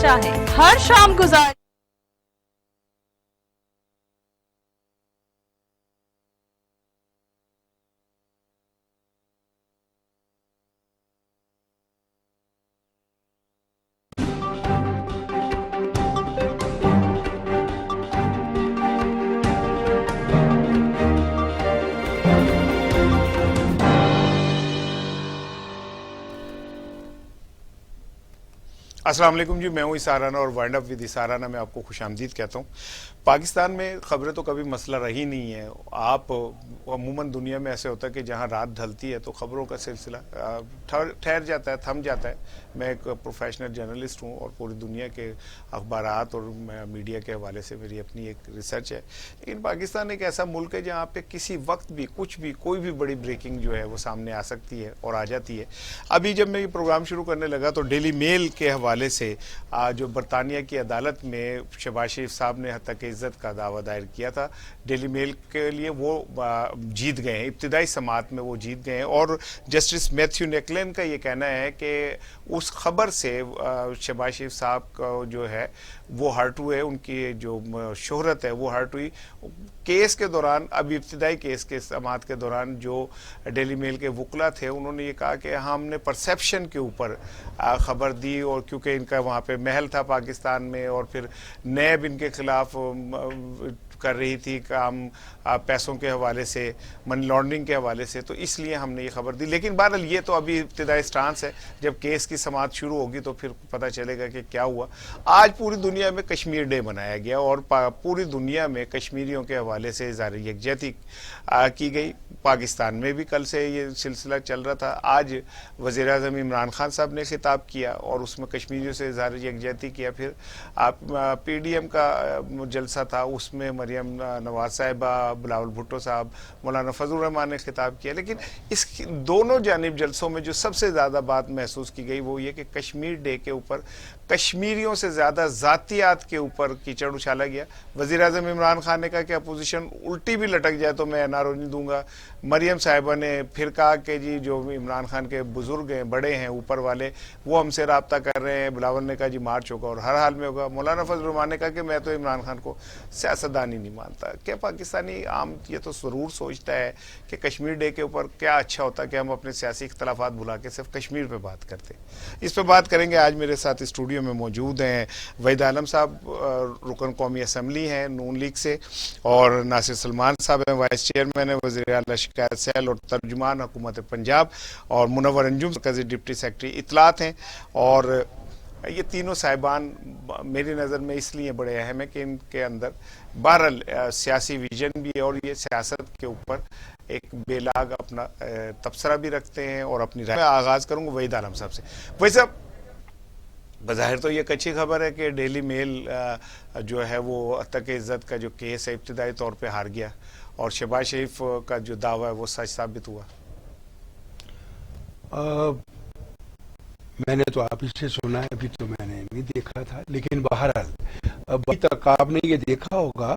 चाहे हर शाम गुजार अस्सलाम वालेकुम जी, मैं हूँ इसाराना और वाइंड अप विद इसाराना में आपको खुशामदीद कहता हूँ। पाकिस्तान में खबरें तो कभी मसला रही नहीं है। आप अमूमन दुनिया में ऐसे होता है कि जहाँ रात ढलती है तो खबरों का सिलसिला ठहर जाता है, थम जाता है। मैं एक प्रोफेशनल जर्नलिस्ट हूँ और पूरी दुनिया के अखबारात और मीडिया के हवाले से मेरी अपनी एक रिसर्च है। लेकिन पाकिस्तान एक ऐसा मुल्क है जहाँ पे किसी वक्त भी कुछ भी कोई भी बड़ी ब्रेकिंग जो है वो सामने आ सकती है और आ जाती है। अभी जब मैं ये प्रोग्राम शुरू करने लगा तो डेली मेल के हवाले से जो बरतानिया की अदालत में शहबाज शरीफ साहब ने हत्या की इज्जत का दावा दायर किया था, डेली मेल के लिए वो जीत गए हैं। इब्तिदाई समात में वो जीत गए हैं और जस्टिस मैथ्यू नेकलेन का ये कहना है कि उस खबर से शहबाज शरीफ साहब का जो है वो हर्ट हुए, उनकी जो शोहरत है वो हर्ट हुई। केस के दौरान, अभी इब्तिदाई केस के समात के दौरान जो डेली मेल के वकला थे उन्होंने ये कहा कि हमने परसेप्शन के ऊपर खबर दी, और क्योंकि इनका वहाँ पे महल था पाकिस्तान में और फिर नैब इनके खिलाफ कर रही थी काम पैसों के हवाले से, मनी लॉन्ड्रिंग के हवाले से, तो इसलिए हमने ये खबर दी। लेकिन बहरहाल ये तो अभी इब्तिदाई स्टांस है, जब केस की समाअत शुरू होगी तो फिर पता चलेगा कि क्या हुआ। आज पूरी दुनिया में कश्मीर डे मनाया गया और पूरी दुनिया में कश्मीरियों के हवाले से इज़हार यकजहती की गई। पाकिस्तान में भी कल से ये सिलसिला चल रहा था। आज वज़ीर आज़म इमरान खान साहब ने खिताब किया और उसमें कश्मीरियों से इज़हार यकजहती किया। फिर PDM का जलसा था, उसमें मरियम नवाज साहिबा, बिलावल भुट्टो साहब, मौलाना फजल रहमान ने खिताब किया। लेकिन इस दोनों जानिब जलसों में जो सबसे ज़्यादा बात महसूस की गई वो ये कि कश्मीर डे के ऊपर कश्मीरियों से ज़्यादा ज़ातियात के ऊपर कीचड़ उछाला गया। वज़ीर आज़म इमरान खान ने कहा कि अपोजिशन उल्टी भी लटक जाए तो मैं NRO नहीं दूंगा। मरियम साहिबा ने फिर कहा कि जी जो इमरान खान के बुजुर्ग हैं, बड़े हैं ऊपर वाले, वो हमसे रब्ता कर रहे हैं। बिलावल ने कहा जी मार्च होगा और हर हाल में होगा। मौलाना फजल रहमान ने कहा कि मैं तो इमरान खान को सियासतदान ही नहीं मानता। क्या पाकिस्तानी आम ये तो ज़रूर सोचता है कि कश्मीर डे के ऊपर क्या अच्छा होता कि हम अपने सियासी इख्तलाफात भुला के सिर्फ कश्मीर पे बात करते। इस पर बात करेंगे। आज मेरे साथ स्टूडियो में मौजूद हैं वहीद आलम साहब, रुकन कौमी असम्बली हैं नून लीग से, और नासिर सलमान साहब हैं, वाइस चेयरमैन है वज़ीर आला शिकायत सेल और तर्जुमान हुकूमत पंजाब, और मुनव्वर अंजुम मरकज़ी डिप्टी सेक्रेटरी इत्तलात हैं। और ये तीनों साहिबान मेरी नज़र में इसलिए बड़े अहम है कि इनके अंदर बहरहाल सियासी विजन भी है और ये सियासत के ऊपर एक बेलाग अपना तबसरा भी रखते हैं और अपनी राय। मैं आगाज़ करूँगा वहीद आलम साहब से। वही साहब, बज़ाहिर तो ये एक अच्छी खबर है कि डेली मेल जो है वो हत्या की इज्जत का जो केस है इब्तिदाई तौर पे हार गया और शहबाज शरीफ का जो दावा है वो सच साबित हुआ। मैंने तो आप इससे सुना है, अभी तो मैंने नहीं देखा था, लेकिन बहरहाल अभी तक आपने ये देखा होगा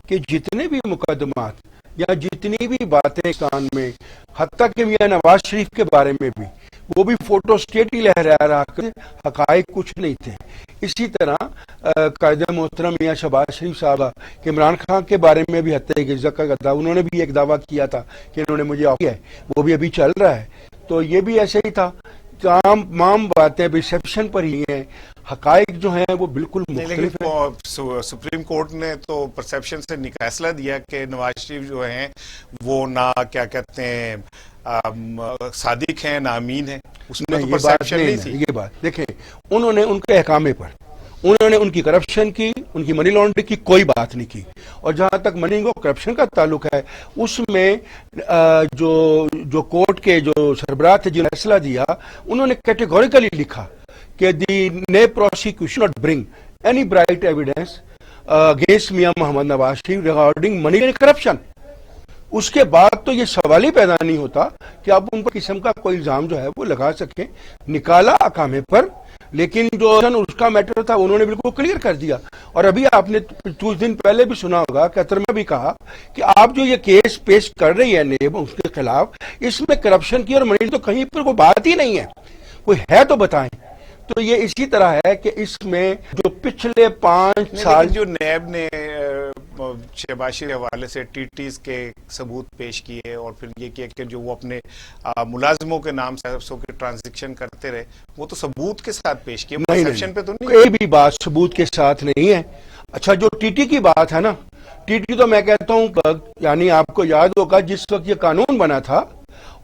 कि जितने भी मुकदमात या जितनी भी बातें पाकिस्तान में, हत्ता कि मियां नवाज शरीफ के बारे में भी, वो भी फोटो स्टेट ही लहरा रहा कर, हकायक कुछ नहीं थे। इसी तरह कायदे मोहतरम मियां शहबाज शरीफ साहब इमरान खान के बारे में भी हत्या की इज्जत का दावा, उन्होंने भी एक दावा किया था कि इन्होंने मुझे किया है, वो भी अभी चल रहा है। तो ये भी ऐसे ही था। तमाम बातें रिसेप्शन पर ही हैं, हकायक जो हैं वो बिल्कुल मुख्तलिफ हैं। सुप्रीम कोर्ट ने तो परसेप्शन से फैसला दिया कि नवाज शरीफ जो हैं वो ना क्या कहते हैं सादिक हैं ना अमीन हैं, उसमें तो परसेप्शन नहीं थी। ये बात देखें, उन्होंने उनके अहकामे पर उन्होंने उनकी करप्शन की, उनकी मनी लॉन्ड्रिंग की कोई बात नहीं की। और जहां तक मनी और करप्शन का ताल्लुक है, उसमें जो कोर्ट के जो सरबराह थे जिन्होंने फैसला दिया, उन्होंने कैटेगोरिकली लिखा कि दी ने prosecution not bring any bright evidence against Mian Mohammad Nawaz Sharif regarding money and corruption. उसके बाद तो ये सवाल ही पैदा नहीं होता कि आप उन पर किस्म का कोई इल्जाम जो है वो लगा सकें। निकाला अकामे पर, लेकिन जो उसका मैटर था उन्होंने बिल्कुल क्लियर कर दिया। और अभी आपने कुछ दिन पहले भी सुना होगा, कतर में भी कहा कि आप जो ये केस पेश कर रही है नेब उसके खिलाफ, इसमें करप्शन की और मनी तो कहीं पर कोई बात ही नहीं है, कोई है तो बताएं। تو یہ اسی طرح ہے کہ اس میں جو پچھلے 5 سال جو نیب نے شہباز شریف حوالے سے ٹی ٹیز کے ثبوت پیش کیے اور پھر یہ کیا کہ جو وہ اپنے ملازموں کے نام سے ٹرانزیکشن کرتے رہے، وہ تو ثبوت کے ساتھ پیش کیے، پرسیپشن پہ تو نہیں، کوئی بھی بات ثبوت کے ساتھ نہیں ہے. اچھا جو ٹی ٹی کی بات ہے نا، ٹی ٹی تو میں کہتا ہوں یعنی آپ کو یاد ہوگا جس وقت یہ قانون بنا تھا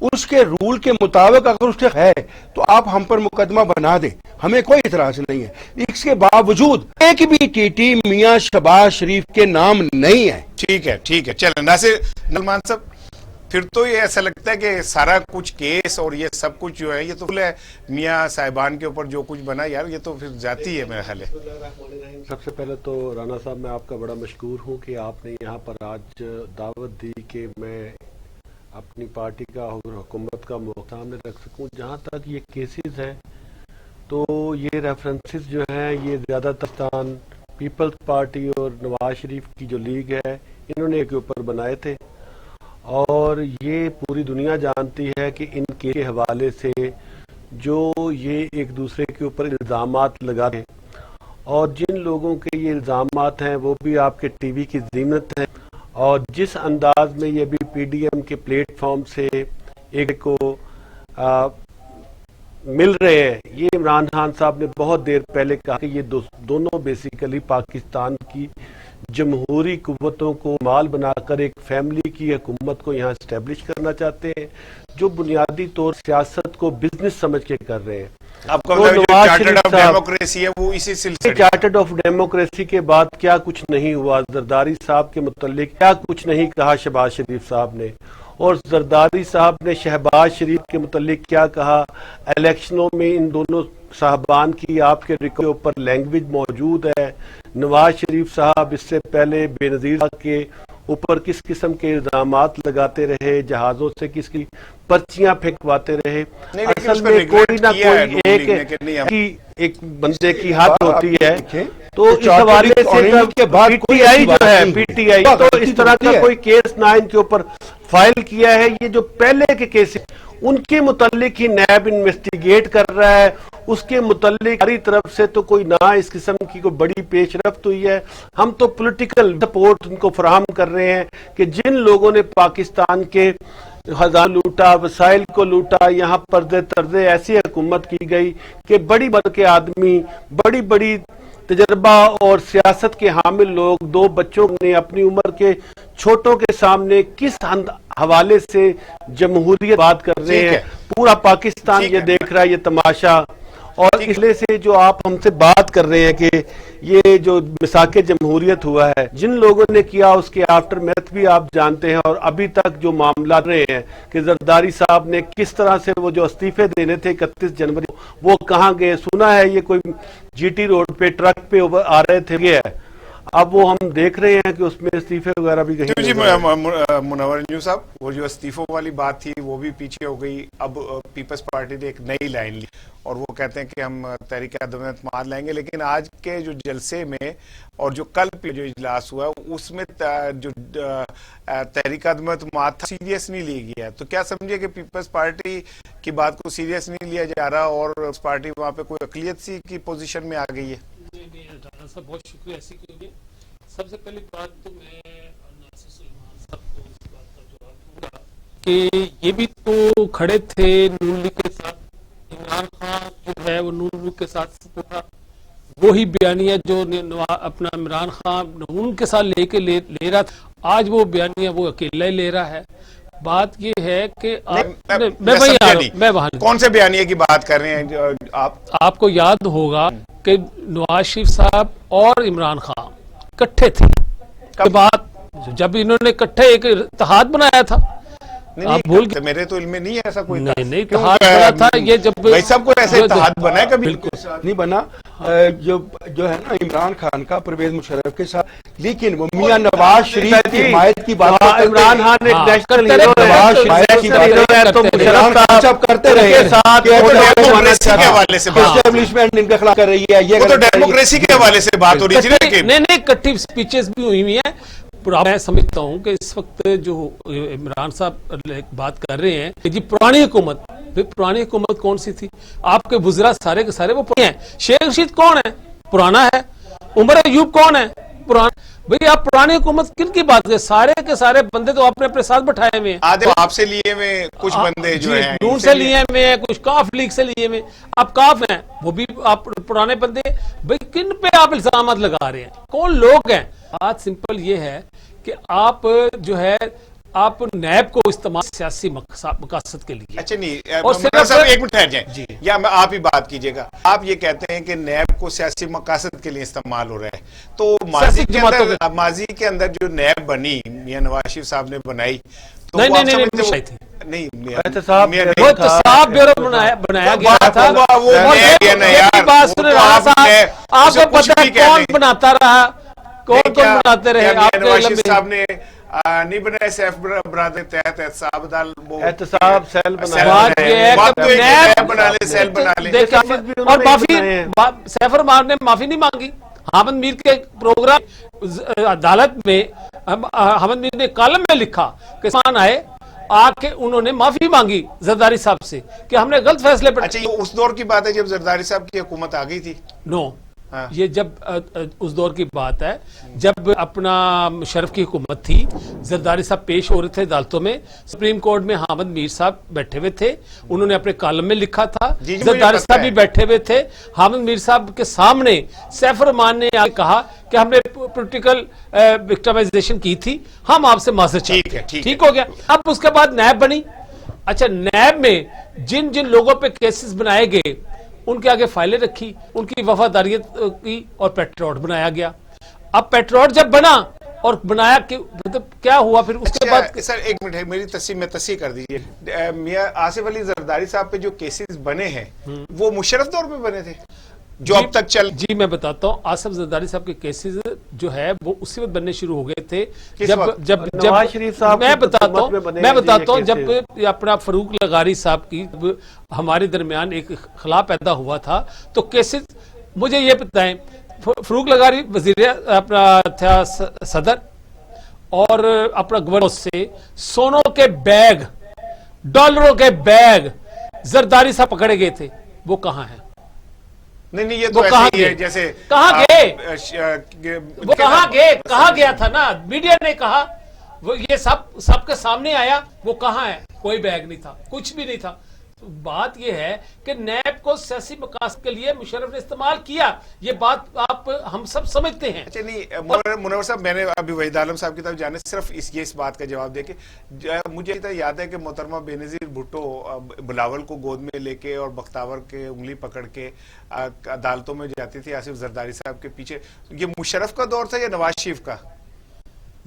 اس کے رول کے مطابق اگر اس کے ہے تو آپ ہم پر مقدمہ بنا دیں، ہمیں کوئی اعتراض نہیں ہے. اس کے باوجود ایک بھی ٹی ٹی میاں شہباز شریف کے نام نہیں ہے. ٹھیک ہے چلیں. ناصر نعمان صاحب، پھر تو یہ ایسا لگتا ہے کہ سارا کچھ کیس اور یہ سب کچھ جو ہے یہ تو میاں صاحبان کے اوپر جو کچھ بنا یار یہ تو پھر ذاتی ہے میرا خیال ہے. سب سے پہلے تو رانا صاحب میں آپ کا بڑا مشکور ہوں کہ آپ نے یہاں پر آج دعوت دی کہ میں اپنی پارٹی کا اور حکومت کا سامنے رکھ سکوں. جہاں تک یہ کیسز ہیں تو یہ ریفرنسز جو ہیں یہ زیادہ تر پیپلز پارٹی اور نواز شریف کی جو لیگ ہے انہوں نے کے اوپر بنائے تھے، اور یہ پوری دنیا جانتی ہے کہ ان کے حوالے سے جو یہ ایک دوسرے کے اوپر الزامات لگاتے ہیں، اور جن لوگوں کے یہ الزامات ہیں وہ بھی آپ کے ٹی وی کی زینت ہیں، اور جس انداز میں یہ بھی پی ڈی ایم کے پلیٹ فارم سے ایک کو مل رہے ہیں. یہ عمران خان صاحب نے بہت دیر پہلے کہا کہ یہ دونوں بیسیکلی پاکستان کی جمہوری قوتوں کو مال بنا کر ایک فیملی کی حکومت کو یہاں اسٹیبلش کرنا چاہتے ہیں، جو بنیادی طور سیاست کو بزنس سمجھ کے کر رہے ہیں. آپ کو چارٹرڈ آف ڈیموکریسی ہے وہ اسی سلسلے چارٹرڈ آف ڈیموکریسی کے بعد کیا کچھ نہیں ہوا، زرداری صاحب کے متعلق کیا کچھ نہیں کہا شہباز شریف صاحب نے، اور زرداری صاحب نے شہباز شریف کے متعلق کیا کہا. الیکشنوں میں ان دونوں صاحبان کی آپ کے ریکارڈ کے اوپر لینگویج موجود ہے. نواز شریف صاحب اس سے پہلے بے نظیر کے اوپر کس قسم کے الزامات لگاتے رہے، جہازوں سے کس کی پرچیاں پھینکواتے رہے. اصل میں کوئی نہ کوئی ایک بندے کی حد ہوتی ہے. تو اس حوالے سے پی ٹی آئی جو ہے پی ٹی آئی تو اس طرح کا کوئی کیس نہ ان کے اوپر فائل کیا ہے. یہ جو پہلے کے کیس ان کے متعلق ہی نیب انویسٹیگیٹ کر رہا ہے، اس کے متعلق ہماری طرف سے تو کوئی نہ اس قسم کی کوئی بڑی پیش رفت ہوئی ہے. ہم تو پولیٹیکل سپورٹ ان کو فراہم کر رہے ہیں کہ جن لوگوں نے پاکستان کے خزانہ لوٹا، وسائل کو لوٹا، یہاں پردے تردے ایسی حکومت کی گئی کہ بڑی بڑھ کے آدمی، بڑی بڑی تجربہ اور سیاست کے حامل لوگ، 2 بچوں نے اپنی عمر کے چھوٹوں کے سامنے کس حوالے سے جمہوریت بات کر رہے ہیں. پورا پاکستان یہ دیکھ رہا ہے یہ تماشا. اور اس لئے سے جو آپ ہم سے بات کر رہے ہیں کہ یہ جو مساق جمہوریت ہوا ہے جن لوگوں نے کیا اس کے آفٹر میتھ بھی آپ جانتے ہیں. اور ابھی تک جو معاملات رہے ہیں کہ زرداری صاحب نے کس طرح سے وہ جو استعفے دینے تھے 31 جنوری وہ کہاں گئے. سنا ہے یہ کوئی جی ٹی روڈ پہ ٹرک پہ آ رہے تھے گئے. اب وہ ہم دیکھ رہے ہیں کہ اس میں استعفے وغیرہ بھی کہیں. جی منور انجو صاحب، وہ جو استعفوں والی بات تھی وہ بھی پیچھے ہو گئی. اب پیپلز پارٹی نے ایک نئی لائن لی اور وہ کہتے ہیں کہ ہم تحریک عدم اعتماد لائیں گے. لیکن آج کے جو جلسے میں اور جو کل پہ جو اجلاس ہوا اس میں جو تحریک عدم اعتماد تھا سیریس نہیں لیا گیا. تو کیا سمجھے کہ پیپلز پارٹی کی بات کو سیریس نہیں لیا جا رہا اور اس پارٹی وہاں پہ کوئی اقلیت سی کی پوزیشن میں آ گئی ہے؟ رانا صاحب بہت شکریہ. ایسی کیونکہ سب سے پہلی بات تو میں ناصر سلیمان صاحب کو اس بات کا جواب دوں گا کہ یہ بھی تو کھڑے تھے نون لیگ کے ساتھ. عمران خان جو ہے وہ نون لیگ کے ساتھ تھا. وہی بیانیہ جو اپنا عمران خان نون کے ساتھ لے رہا تھا آج وہ بیانیہ وہ اکیلا ہی لے رہا ہے. بات یہ ہے کہ میں کون سے بیانیے کی بات کر رہے ہیں آپ کو یاد ہوگا کہ نواز شریف صاحب اور عمران خان اکٹھے تھے. جب انہوں نے اکٹھے ایک اتحاد بنایا تھا. آپ بھول گئے؟ میرے تو علم میں نہیں ایسا کوئی نہیں اتحاد بنا تھا. یہ جب سب کو ایسا اتحاد بنا ہے کبھی نہیں بنا. جو ہے نا عمران خان کا پرویز مشرف کے ساتھ، لیکن وہ میاں نواز شریف کی حمایت کی بات عمران خان ایک نیشنل ہیرو ہے، نواز شریف کی بات تو مشرف صاحب کرتے رہے ڈیموکریسی کے حوالے سے اسٹیبلشمنٹ ان کے خلاف کر رہی ہے. یہ تو ڈیموکریسی کے حوالے سے بات ہو رہی ہے. نہیں کٹھی سپیچز بھی ہوئی ہوئی ہیں. میں سمجھتا ہوں کہ اس وقت جو عمران صاحب بات کر رہے ہیں کہ جی پرانی حکومت पुरानी हुकूमत कौन सी थी? आपके बुजुर्ग सारे के सारे वो पुराने हैं। शेख रशीद कौन है? पुराना है। उमर अयूब कौन है? पुराना। भाई आप पुरानी हुकूमत किन की बात करें? सारे के सारे बंदे तो आपने अपने साथ बैठाए हुए हैं। आधे आपसे लिए हुए कुछ बंदे जो हैं नून से लिए हुए हैं, कुछ काफ लीग से लिए हुए। आप काफ हैं, वो भी आप पुराने बंदे। भाई किन पे आप इल्जाम लगा रहे हैं? कौन लोग हैं? बात सिंपल ये है कि आप जो है आप नैब को इस्तेमाल सियासी मकसद के लिए। अच्छा नहीं, और सब एक मिनट ठहर जाएं जी, या मैं आप ही बात कीजिएगा। आप ये कहते हैं कि नैब को सियासी मकसद के लिए इस्तेमाल हो रहा है, तो माजी के अंदर जो नैब बनी मियां नवाज शरीफ साहब ने बनाई, तो नहीं वो एहतसाब ब्यूरो बनाया गया था। आपको पता है कौन बनाता रहा, कौन बनाते रहे? नवाज साहब ने नहीं बनाया, सैफ बरादरी तहत एहतसाब सेल बना ले। और माफी सैफर मार ने माफी नहीं मांगी। हामिद मीर के प्रोग्राम अदालत में हामिद मीर ने कॉलम में लिखा कि किसान आए आके उन्होंने माफी मांगी जरदारी साहब से कि हमने गलत फैसले पर। अच्छा, ये उस दौर की बात है जब जरदारी साहब की हुकूमत आ गई थी? नो, ये जब उस दौर की बात है जब अपना मुशर्रफ की हुकूमत थी, जरदारी साहब पेश हो रहे थे अदालतों में, सुप्रीम कोर्ट में हामिद मीर साहब बैठे हुए थे, उन्होंने अपने कॉलम में लिखा था। जरदारी साहब भी बैठे हुए थे। हामिद मीर साहब के सामने सैफ रहमान ने आगे कहा कि हमने पॉलिटिकल विक्टिमाइजेशन की थी, हम आपसे माफी चाहते हैं। ठीक हो गया। अब उसके बाद नैब बनी। अच्छा, नैब में जिन जिन लोगों पे केसेस बनाए गए उनके आगे फाइलें रखी, उनकी वफादारियत की और पेट्रोट बनाया गया। अब पेट्रोट जब बना और बनाया कि मतलब क्या हुआ फिर उसके बाद? सर एक मिनट है, मेरी तस्सीह कर दीजिए। मियां आसिफ अली जरदारी साहब पे जो केसेस बने हैं वो मुशर्रफ दौर पे बने थे जो अब तक चल? जी मैं बताता हूँ, आसिफ जरदारी साहब के केसेस जो है वो उसी वक्त बनने शुरू हो गए थे जब नवाज शरीफ साहब। मैं बताता हूँ जब अपना फरूक लगारी साहब की हमारे दरमियान एक खिला पैदा हुआ था, तो केसेस मुझे ये बताएं, फरूक लगारी वजीर अपना था सदर, और अपना गवर्नर से सोनों के बैग, डॉलरों के बैग जरदारी साहब पकड़े गए थे। वो कहाँ है? नहीं, ये तो ऐसे ही है जैसे कहाँ गए? वो कहाँ गए? कहाँ गया था ना, मीडिया ने कहा, वो ये सबके सामने आया। वो कहाँ है? कोई बैग नहीं था, कुछ भी नहीं था। तो बात ये है कि नैब को सियासी मकासद के लिए मुशर्रफ ने इस्तेमाल किया, ये बात हम सब समझते हैं। अच्छा नहीं मुनव्वर साहब, मैंने अभी वहीद आलम साहब की तरफ जाने सिर्फ इस बात का जवाब देके, मुझे याद है कि मोहतरमा बेनजीर भुट्टो बिलावल को गोद में लेके और बख्तावर के उंगली पकड़ के अदालतों में जाती थी आसिफ जरदारी साहब के पीछे। ये मुशर्रफ का दौर था या नवाज शरीफ का?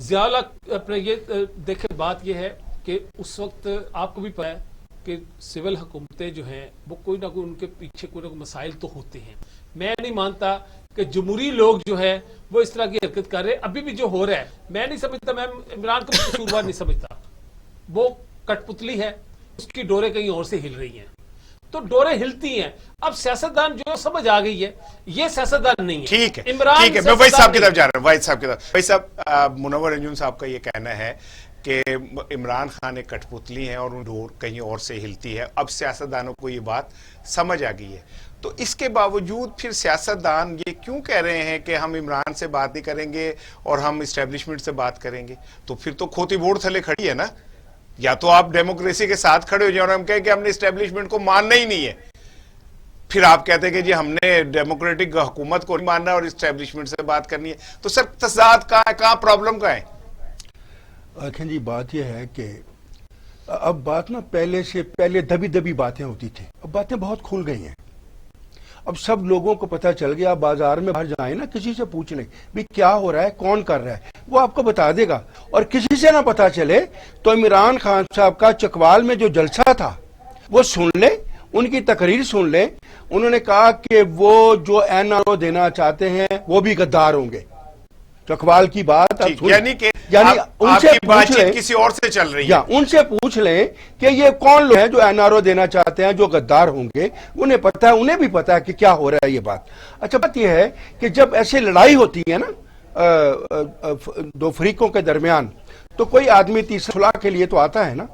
ज़ियाउल हक अपने ये देखे, बात ये है कि उस वक्त आपको भी पता है कि सिविल हुकूमतें जो हैं वो कोई ना कोई उनके पीछे कोई ना कोई मसाइल तो होते हैं। मैं नहीं मानता कि जमहूरी लोग जो है वो इस तरह की हरकत कर रहे हैं। अभी भी जो हो रहा है मैं नहीं समझता, मैं इमरान को कसूरवार नहीं समझता। वो कठपुतली है, उसकी डोरें कहीं और से हिल रही हैं, तो डोरें हिलती हैं। अब सियासतदान जो समझ आ गई है, ये सियासतदान नहीं है। ठीक है, इमरान, ठीक है, मैं वही साहब की तरफ जा रहा हूँ। वही साहब की तरफ, वही साहब मुनव्वर अंजुम साहब का ये कहना है कि इमरान खान एक कठपुतली है और डोर कहीं और से हिलती है। अब सियासतदानों को ये बात समझ आ गई है, तो इसके बावजूद फिर सियासतदान ये क्यों कह रहे हैं कि हम इमरान से बात नहीं करेंगे और हम इस्टेब्लिशमेंट से बात करेंगे? तो फिर तो खोती बोर्ड थले खड़ी है ना। या तो आप डेमोक्रेसी के साथ खड़े हो जाए और हम कहें कि हमने इस्टेब्लिशमेंट को मानना ही नहीं है, फिर आप कहते हैं कि जी हमने डेमोक्रेटिक हुकूमत को नहीं मानना और इस्टेब्लिशमेंट से बात करनी है। तो सर तजाद कहाँ प्रॉब्लम का है? अखिल जी, बात यह है कि अब बात ना पहले दबी दबी बातें होती थी, अब बातें बहुत खुल गई हैं। अब सब लोगों को पता चल गया, बाजार में बाहर जाए ना, किसी से पूछ लें भी क्या हो रहा है, कौन कर रहा है, वो आपको बता देगा। और किसी से ना पता चले तो इमरान खान साहब का चकवाल में जो जलसा था वो सुन ले, उनकी तकरीर सुन ले। उन्होंने कहा कि वो जो एनआरओ देना चाहते हैं वो भी गद्दार होंगे। चकवाल की बात यानी उनसे पूछ लें, किसी और से चल रही है, या उनसे पूछ लें कि ये कौन लोग हैं जो एनआरओ देना चाहते हैं, जो गद्दार होंगे। उन्हें पता है, उन्हें भी पता है कि क्या हो रहा है ये बात। अच्छा, बात यह है कि जब ऐसी लड़ाई होती है ना दो फरीकों के दरमियान, तो कोई आदमी तीसरा सुलह के लिए तो आता है ना।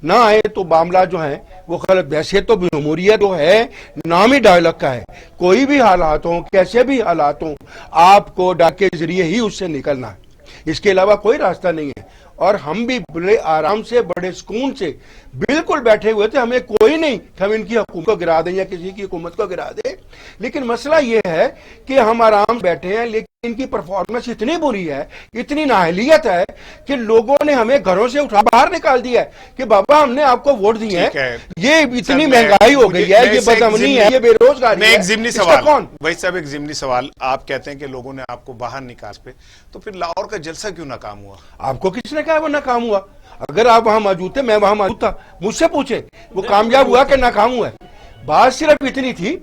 نہ آئے تو معاملہ جو ہے وہ غلط. ویسے تو جمہوریت جو ہے نام ہی ڈائلاگ کا ہے, کوئی بھی حالات ہوں, کیسے بھی حالات ہوں, آپ کو ڈاک کے ذریعے ہی اس سے نکلنا ہے, اس کے علاوہ کوئی راستہ نہیں ہے. اور ہم بھی بڑے آرام سے, بڑے سکون سے بالکل بیٹھے ہوئے تھے, ہمیں کوئی نہیں کہ ہم ان کی حکومت کو گرا دیں یا کسی کی حکومت کو گرا دیں. لیکن مسئلہ یہ ہے کہ ہم آرام سے بیٹھے ہیں, لیکن ان کی پرفارمنس اتنی بری ہے, اتنی نااہلیت ہے کہ لوگوں نے ہمیں گھروں سے اٹھا باہر نکال دیا ہے کہ بابا ہم نے آپ کو ووٹ دیے ہیں, یہ اتنی مہنگائی ہو گئی ہے, یہ بدامنی ہے, یہ بے روزگاری ہے. ایک ضمنی سوال, وہی صاحب ایک ضمنی سوال, آپ کہتے ہیں کہ لوگوں نے آپ کو باہر نکال پہ, تو پھر لاہور کا جلسہ کیوں ناکام ہوا؟ آپ کو کس نے کہا وہ ناکام ہوا؟ اگر آپ وہاں موجود تھے, میں وہاں موجود تھا, مجھ سے پوچھیں وہ کامیاب ہوا کہ ناکام ہوا ہے. بات صرف اتنی تھی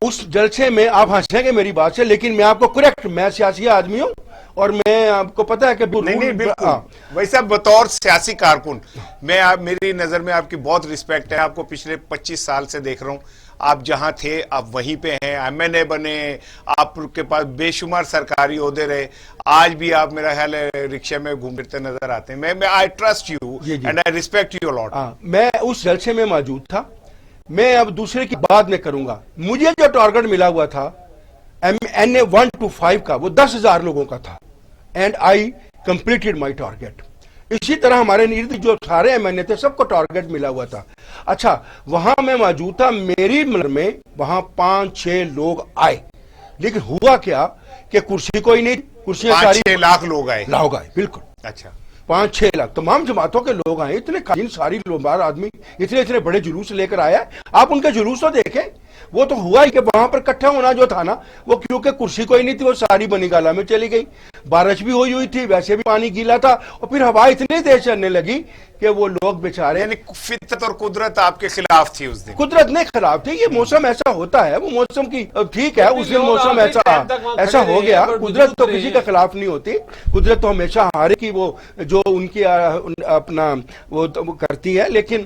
اس جلسے میں, آپ ہنسیں گے میری بات سے, لیکن میں آپ کو کریکٹ, میں سیاسی آدمی ہوں اور میں آپ کو پتا ہے کہ نہیں بالکل ویسا بطور سیاسی کارکن میری نظر میں آپ کی بہت ریسپیکٹ ہے, آپ کو پچھلے 25 سال سے دیکھ رہا ہوں, آپ جہاں تھے آپ وہیں پہ ہیں, MNA بنے, آپ کے پاس بے شمار سرکاری عہدے رہے, آج بھی آپ میرا خیال ہے رکشے میں گھومتے نظر آتے ہیں. میں I trust you and I respect you lot. میں اس جلسے میں موجود تھا, میں اب دوسرے کی بات میں کروں گا. مجھے جو ٹارگٹ ملا ہوا تھا NA 1 to 5 کا, وہ 10,000 لوگوں کا تھا, and I completed my target. اسی طرح ہمارے نیرد جو سارے MNA تھے سب کو ٹارگٹ ملا ہوا تھا. اچھا وہاں میں موجود تھا, میری ملک میں وہاں 5-6 لوگ آئے, لیکن ہوا کیا کہ کرسی کوئی نہیں, کرسیاں ساری 5-6 لاکھ لوگ آئے. بالکل. اچھا 5-6 لاکھ تمام جماعتوں کے لوگ آئے, اتنے قائم ساری لومبار آدمی اتنے بڑے جلوس لے کر آیا. آپ ان کے جلوس تو دیکھیں, وہ تو ہوا ہی کہ وہاں پر کٹھا ہونا جو تھا نا, وہ کیونکہ کرسی کوئی نہیں تھی, وہ ساری بنی گالا میں چلی گئی. بارش بھی ہوئی تھی, ویسے بھی پانی گیلا تھا, اور پھر ہوا اتنی تیز چلنے لگی کہ وہ لوگ بیچارے. یعنی فطرت اور قدرت آپ کے خلاف تھی اس دن؟ قدرت نہیں خلاف تھی, یہ موسم ایسا ہوتا ہے, وہ موسم کی ٹھیک ہے, اس دن موسم ایسا ہو گیا. قدرت تو کسی کے خلاف نہیں ہوتی, قدرت تو ہمیشہ ہارے کی وہ جو ان کی اپنا وہ کرتی ہے. لیکن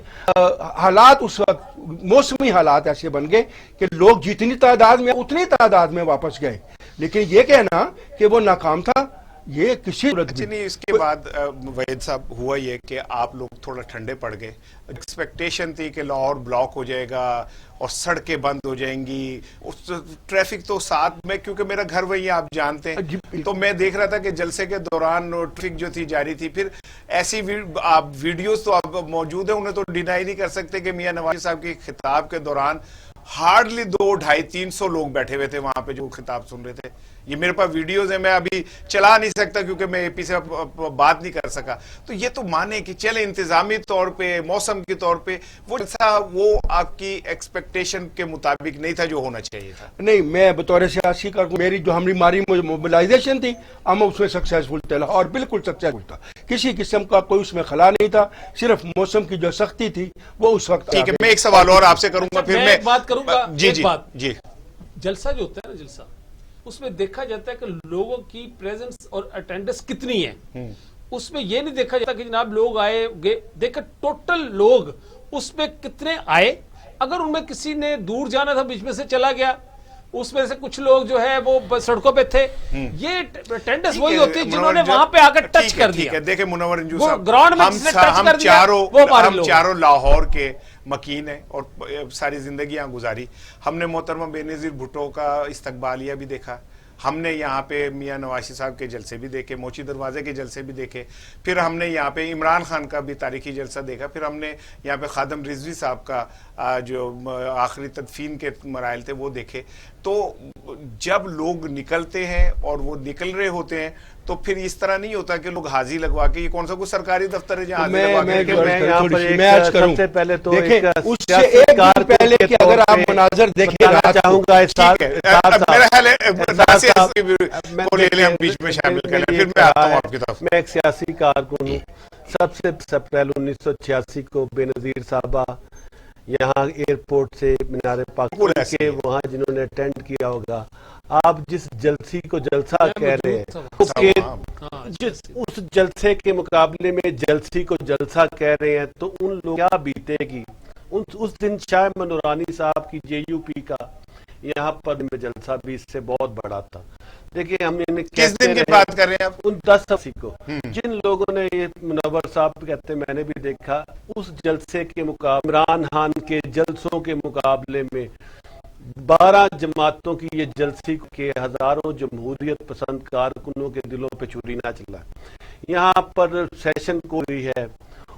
حالات اس وقت موسمی حالات ایسے بن گئے کہ لوگ جتنی تعداد میں اتنی تعداد میں واپس گئے. لیکن یہ کہنا کہ وہ ناکام تھا, یہ کسی نہیں. اس کے بعد وحید صاحب ہوا یہ کہ آپ لوگ تھوڑا ٹھنڈے پڑ گئے. ایکسپیکٹیشن تھی کہ لاہور بلاک ہو جائے گا اور سڑکیں بند ہو جائیں گی, ٹریفک تو ساتھ میں, کیونکہ میرا گھر وہی آپ جانتے ہیں, تو میں دیکھ رہا تھا کہ جلسے کے دوران ٹریفک جو تھی جاری تھی. پھر ایسی ویڈیوز تو آپ موجود ہیں, انہیں تو ڈینائی نہیں کر سکتے کہ میاں نواز صاحب کے خطاب کے دوران ہارڈلی 200-250-300 لوگ بیٹھے ہوئے تھے وہاں پہ جو خطاب سن رہے تھے. یہ میرے پاس ویڈیوز ہیں, میں ابھی چلا نہیں سکتا کیونکہ میں اے پی سے بات نہیں کر سکا. تو یہ تو مانے کہ چلے انتظامی طور پہ, موسم کے طور پہ وہ آپ کی ایکسپیکٹیشن کے مطابق نہیں تھا جو ہونا چاہیے تھا. نہیں, میں بطور سیاسی کارکن میری جو ہماری موبلائزیشن تھی ہم اس میں سکسیسفل تھے, اور بالکل سکسیسفل تھا, کسی قسم کا کوئی اس میں خلا نہیں تھا, صرف موسم کی جو سختی تھی وہ اس وقت. ٹھیک ہے, میں ایک سوال اور آپ سے کروں گا, پھر میں بات کروں گا. جی جلسہ جو ہوتا ہے نا, جلسہ اس میں دیکھا جاتا ہے کہ لوگوں کی پریزنس اور اٹینڈنس کتنی ہے. اس میں یہ نہیں دیکھا جاتا کہ جناب لوگ آئے گئے, دیکھا ٹوٹل لوگ اس میں کتنے آئے. اگر ان میں کسی نے دور جانا تھا بیچ میں سے چلا گیا, اس میں سے کچھ لوگ جو ہے وہ سڑکوں پہ تھے. یہ اٹینڈنس وہی ہوتی ہے جنہوں نے وہاں پہ آ کر ٹچ کر دیا. دیکھیں منور انجو صاحب, گراؤنڈ میں جس نے ٹچ کر دیا ہم چاروں لاہور کے مکین ہیں اور ساری زندگی یہاں گزاری. ہم نے محترمہ بینظیر بھٹو کا استقبالیہ بھی دیکھا, ہم نے یہاں پہ میاں نواز صاحب کے جلسے بھی دیکھے, موچی دروازے کے جلسے بھی دیکھے, پھر ہم نے یہاں پہ عمران خان کا بھی تاریخی جلسہ دیکھا, پھر ہم نے یہاں پہ خادم رضوی صاحب کا جو آخری تدفین کے مراحل تھے وہ دیکھے. تو جب لوگ نکلتے ہیں اور وہ نکل رہے ہوتے ہیں تو پھر اس طرح نہیں ہوتا کہ لوگ حاضی لگوا کے, یہ کون سا کوئی سرکاری دفتر ہے جہاں حاضی لگوا کے. میں یہاں پر سب سے پہلے تو اس سے ایک دن پہلے کہ اگر آپ مناظر دیکھیں چاہوں گا, میرا خیال ہے میں ایک سیاسی کارکن ہوں. سب سے اپریل 1986 کو بے نظیر صاحبہ یہاں ایئرپورٹ سے مینار پاکستان کے وہاں جنہوں نے اٹینڈ کیا ہوگا, آپ جس جلسی کو جلسہ کہہ رہے ہیں, اس جلسے کے مقابلے میں جلسی کو جلسہ کہہ رہے ہیں, تو ان لوگ کیا بیتے گی. اس دن شاہ نورانی صاحب کی JUP کا یہاں پر میں جلسہ بھی اس سے بہت بڑا تھا. देखिए हम इन्हें किस दिन की बात कर रहे हैं आप? उन 10 अक्टूबर को जिन लोगों ने ये मुनव्वर साहब कहते हैं, मैंने भी देखा उस जलसे के मुकाबले, इमरान खान के जलसों के मुकाबले में 12 जमातों की ये जलसी के हजारों जमहूरियत पसंद कारकुनों के दिलों पे छुरी ना चला। यहाँ पर सेशन को हुई है,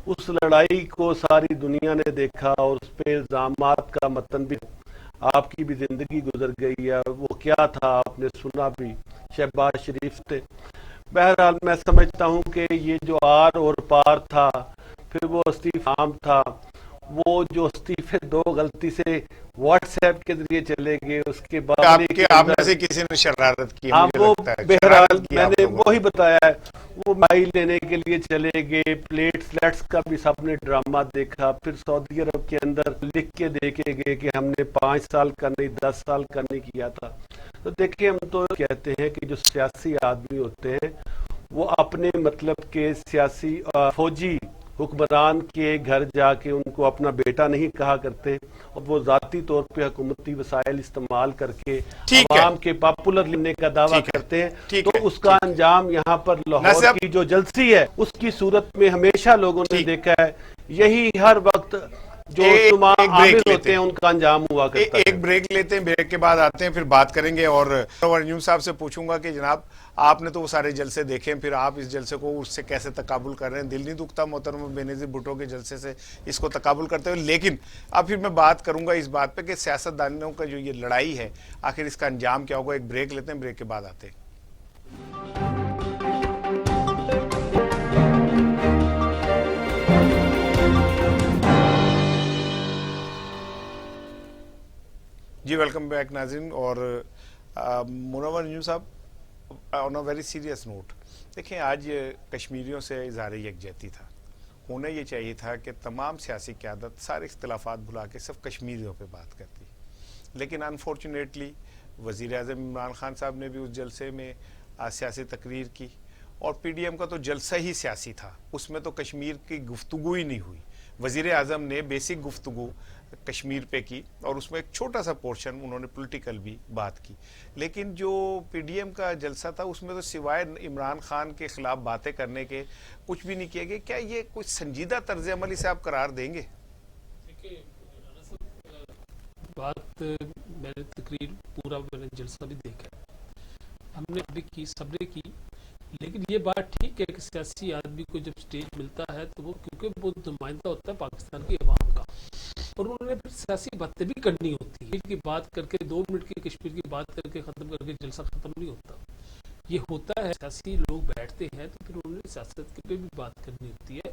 उस लड़ाई को सारी दुनिया ने देखा और उस पे इल्जामात का मतन भी, आपकी भी जिंदगी गुजर गई है, वो क्या था आपने सुना भी, शहबाज शरीफ थे। बहरहाल मैं समझता हूँ कि ये जो आर और पार था, फिर वो इस्तीफाम था, वो जो इस्तीफे 2 गलती से व्हाट्सएप के जरिए चले गए, उसके बाद आप में से किसी ने शरारत की? हाँ, मुझे वो लगता है बहरहाल की आप मैंने लोगों वही बताया है, वो माई लेने के लिए चले गए, प्लेट्स का भी सबने ड्रामा देखा, फिर सऊदी अरब के अंदर लिख के देके गए कि हमने 5 साल का नहीं 10 साल का नहीं किया था। तो देखिए, हम तो कहते हैं कि जो सियासी आदमी होते हैं वो अपने मतलब के सियासी फौजी हुक्मरान के घर जाके उनको अपना बेटा नहीं कहा करते, और वो जाती तौर पे हुकूमती वसाइल इस्तेमाल करके अवाम के पॉपुलर लेने का दावा करते हैं। तो उसका अंजाम यहाँ पर लाहौर की जो जलसी है उसकी सूरत में हमेशा लोगों ने देखा है, यही हर वक्त जो आमिर होते हैं उनका अंजाम हुआ करता है। एक ब्रेक लेते हैं, ब्रेक के बाद आते हैं, फिर बात करेंगे। और न्यूज़ साहब से पूछूंगा कि जनाब आपने तो वो सारे जलसे देखे, फिर आप इस जलसे को उससे कैसे तकाबुल कर रहे हैं? दिल नहीं दुखता मोहतरम बेनज़ीर भुट्टो के जलसे से इसको तकाबुल करते हुए? लेकिन अब फिर मैं बात करूंगा इस बात पे कि सियासतदानों का जो ये लड़ाई है आखिर इसका अंजाम क्या होगा। एक ब्रेक लेते हैं, ब्रेक के बाद आते हैं। जी वेलकम बैक नाज़रीन। और मुनव्वर न्यूज़ साहब, on a very serious note, देखें आज कश्मीरियों से इज़हार यकजहती था, होना ये चाहिए था कि तमाम सियासी क़यादत सारे इख्तिलाफ़ात भुला के सिर्फ कश्मीरियों पे बात करती, लेकिन अनफॉर्चुनेटली वज़ीर आज़म इमरान खान साहब ने भी उस जलसे में सियासी तकरीर की, और PDM का तो जलसा ही सियासी था, उसमें तो कश्मीर की गुफ्तगू ही नहीं हुई। वज़ीर आज़म ने बेसिक गुफ्तगू कश्मीर पे की और उसमें एक छोटा सा पोर्शन उन्होंने पॉलिटिकल भी बात की, लेकिन जो PDM का जलसा था उसमें तो सिवाय इमरान खान के खिलाफ बातें करने के कुछ भी नहीं किया गया। क्या ये कुछ संजीदा तर्ज अमल इसे आप करार देंगे? देखिए बात, मैंने तकरीर पूरा मैंने जलसा भी देखा, हमने भी की, सबने की, लेकिन ये बात ठीक है कि सियासी आदमी को जब स्टेज मिलता है तो वो, क्योंकि वो नुमाइंदा होता है पाकिस्तान की अवाम का, और उन्होंने फिर सियासी बातें भी करनी होती है। की बात करके 2 मिनट की कश्मीर की बात करके ख़त्म करके जलसा ख़त्म नहीं होता। ये होता है, सियासी लोग बैठते हैं तो फिर उन्होंने सियासत के पे भी बात करनी होती है,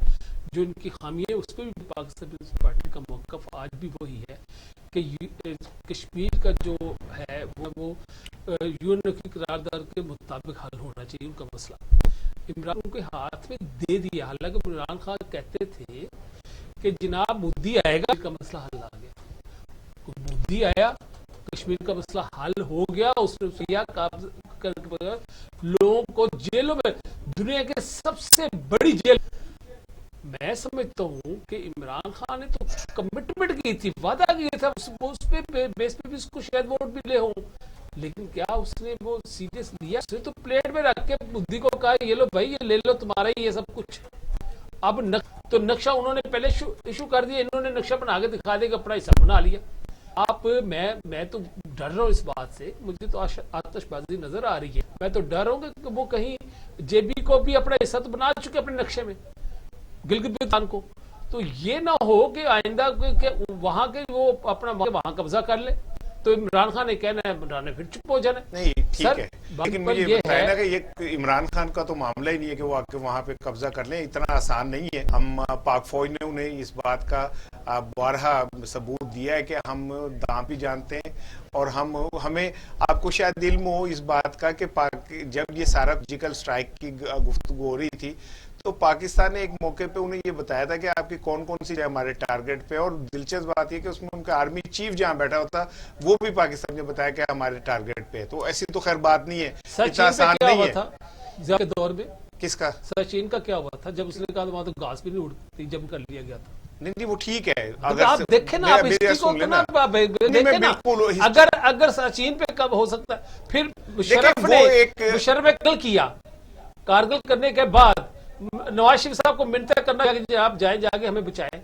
जो इनकी खामी है उस पर भी पाकिस्तान पीपल्स पार्टी का मौक़िफ़ आज भी वही है कि कश्मीर का जो है वो UN की करारदाद के मुताबिक हल होना चाहिए उनका मसला। इमरान उनके हाथ में दे दिया, हालांकि इमरान खान कहते थे कि जनाब मोदी आएगा का मसला हल आ गया, मोदी आया, कश्मीर का मसला हल हो गया, उसने किया लोगों को जेलों में, दुनिया के सबसे बड़ी जेल। मैं समझता हूँ कि इमरान खान ने तो कमिटमेंट की थी, वादा किया था, उस पे बेस पे भी उसको शायद वोट मिले हों, लेकिन क्या उसने वो सीरियस लिया? उसने तो प्लेट में रख के बुद्धि को कहा ये लो भाई, ये ले लो, तुम्हारा ही ये सब कुछ। अब तो नक्शा उन्होंने पहले इशू कर दिया, इन्होंने नक्शा बना के दिखा दिया, अपना हिसाब बना लिया। आप मैं तो डर रहा हूँ इस बात से, मुझे तो आतिशबाजी नजर आ रही है, मैं तो डर रहा हूँ कि वो कहीं JB को भी अपना हिस्सा तो बना चुके अपने नक्शे में, गिलगित को, तो ये ना हो कि आइंदा के वहां के वो अपना वहां कब्जा कर ले, तो इमरान खान ने कहना है, इमरान ने फिर चुप हो जाना। नहीं ठीक है, लेकिन मुझे ये बताया ना कि ये इमरान खान का तो मामला ही नहीं है कि वो आके वहां पे कब्जा कर लें, इतना आसान नहीं है। हम पाक फौज ने उन्हें इस बात का बारहा सबूत दिया है कि हम दांव भी जानते हैं, और हमें आपको शायद इल्म हो इस बात का कि जब ये सारा फिजिकल स्ट्राइक की गुफ्तगू हो रही थी तो पाकिस्तान ने एक मौके पे उन्हें ये बताया था कि आपकी कौन कौन सी हमारे टारगेट पे, और दिलचस्प बात ये कि उसमें उनका आर्मी चीफ जहां बैठा होता वो भी पाकिस्तान ने बताया कि हमारे टारगेट पे है। तो ऐसी तो खैर बात नहीं है, इतना आसान नहीं है। के दौर में किसका? सचिन का क्या हुआ था जब उसने कहा वहां तो घास भी नहीं उड़ती, जब कर लिया गया था? نہیں وہ ٹھیک ہے. آپ دیکھیں نا, آپ ہسٹری کو دیکھیں نا, اگر سچین پہ کب ہو سکتا ہے, پھر مشرف نے کل کیا, کارگل کرنے کے بعد نواز شریف صاحب کو منتیں کرنا کہ آپ جائیں جا کے ہمیں بچائیں.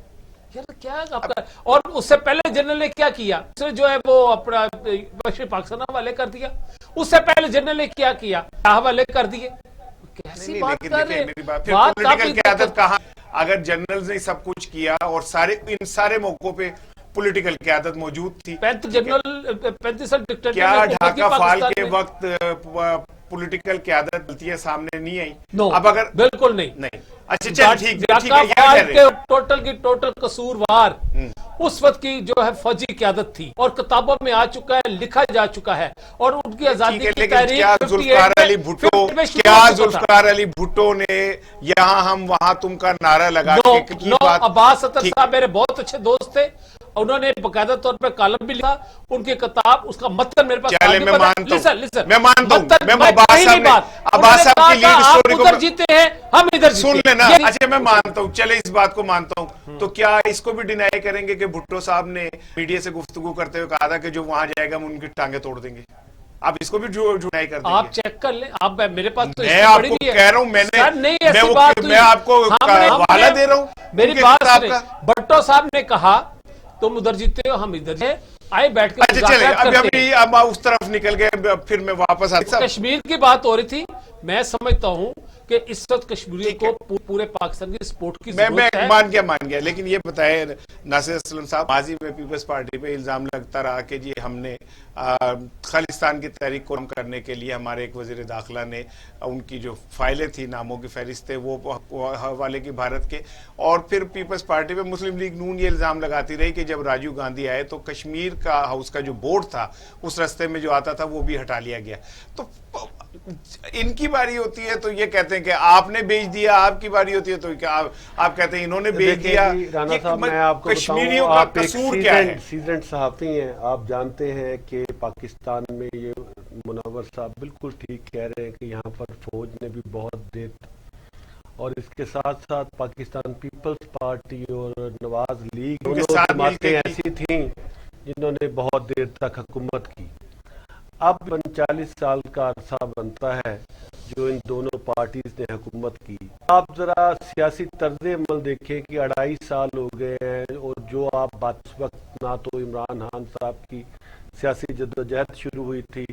یار کیا آپ کا, اور اس سے پہلے جنرل نے کیا کیا, اس نے جو ہے وہ اپنا پاکستان حوالے کر دیا. اس سے پہلے جنرل نے کیا کیا, حوالے کر دیے. کیسی بات کر رہے ہیں. اگر جنرل نے سب کچھ کیا اور ان سارے موقعوں پہ پولیٹیکل قیادت موجود تھی, 35 سال ڈکٹیٹر کیا ڈھاکہ فال کے وقت پولیٹیکل قیادت غلطیاں سامنے نہیں آئی؟ اب اگر بالکل نہیں. اچھا چل ٹھیک, ٹوٹل کی ٹوٹل قصوروار اس وقت کی جو ہے فوجی قیادت تھی, اور کتابوں میں آ چکا ہے, لکھا جا چکا ہے, اور ان کی آزادی کی تحریک. کیا ذوالفقار علی بھٹو نے یہاں ہم وہاں تم کا نعرہ لگا کے عباس اتر صاحب میرے بہت اچھے دوست تھے, انہوں نے باقاعدہ طور پر کالم بھی لکھا, ان کی کتاب, اس کا متن میرے پاس. میں مانتا ہوں عباس صاحب کی لیڈ اسٹوری کو جیتے ہیں ہم ادھر سن لینا. اچھا میں مانتا ہوں, چلے اس بات کو مانتا ہوں, تو کیا اس کو بھی ڈینائی کریں گے کہ بھٹو صاحب نے میڈیا سے گفتگو کرتے ہوئے کہا تھا کہ جو وہاں جائے گا ہم ان کی ٹانگیں توڑ دیں گے؟ آپ اس کو بھی ڈینائی کر دیں گے؟ آپ چیک کر لیں, آپ میرے پاس تو میں آپ کو کہہ رہا ہوں, میں آپ کو حوالہ دے رہا ہوں. میری بات سنیں, بھٹو صاحب نے کہا تم ادھر جیتے ہو ہم ادھر ہیں, آئے بیٹھ کے مذاکرات کرتے ہیں. اب اس طرف نکل گئے, پھر میں واپس آتا ہوں. کشمیر کی بات ہو رہی تھی, میں سمجھتا ہوں کہ اس وقت کشمیری کو پورے پاکستان کی سپورٹ کی ضرورت ہے. مان گیا, لیکن یہ بتائے ناصر اسلم صاحب, ماضی میں پیپلز پارٹی پہ الزام لگتا رہا کہ جی ہم نے خالصتان کی تحریک کو کم کرنے کے لیے ہمارے ایک وزیر داخلہ نے ان کی جو فائلیں تھی, ناموں کی فہرستیں, وہ حوالے کی بھارت کے, اور پھر پیپلز پارٹی پہ مسلم لیگ نون یہ الزام لگاتی رہی کہ جب راجیو گاندھی آئے تو کشمیر کا ہاؤس کا جو بورڈ تھا اس رستے میں جو آتا تھا وہ بھی ہٹا لیا گیا. تو ان کی باری ہوتی ہے تو یہ کہتے ہیں کہ آپ نے بیچ دیا, آپ کی باری ہوتی ہے تو آپ کہتے ہیں انہوں نے بیچ دیا. رانا صاحب میں آپ کو کشمیریوں کا قصور کیا ہے؟ سیزنڈ صحافی ہیں, آپ جانتے ہیں کہ پاکستان میں یہ منور صاحب بالکل ٹھیک کہہ رہے ہیں کہ یہاں پر فوج نے بھی بہت دیر, اور اس کے ساتھ ساتھ پاکستان پیپلز پارٹی اور نواز لیگ جماعتیں ایسی تھیں جنہوں نے بہت دیر تک حکومت کی. اب 39 سال کا عرصہ بنتا ہے جو ان دونوں پارٹیز نے حکومت کی. آپ ذرا سیاسی طرز عمل دیکھیں کہ 2.5 سال ہو گئے ہیں, اور جو آپ اس وقت نہ تو عمران خان صاحب کی سیاسی جدوجہد شروع ہوئی تھی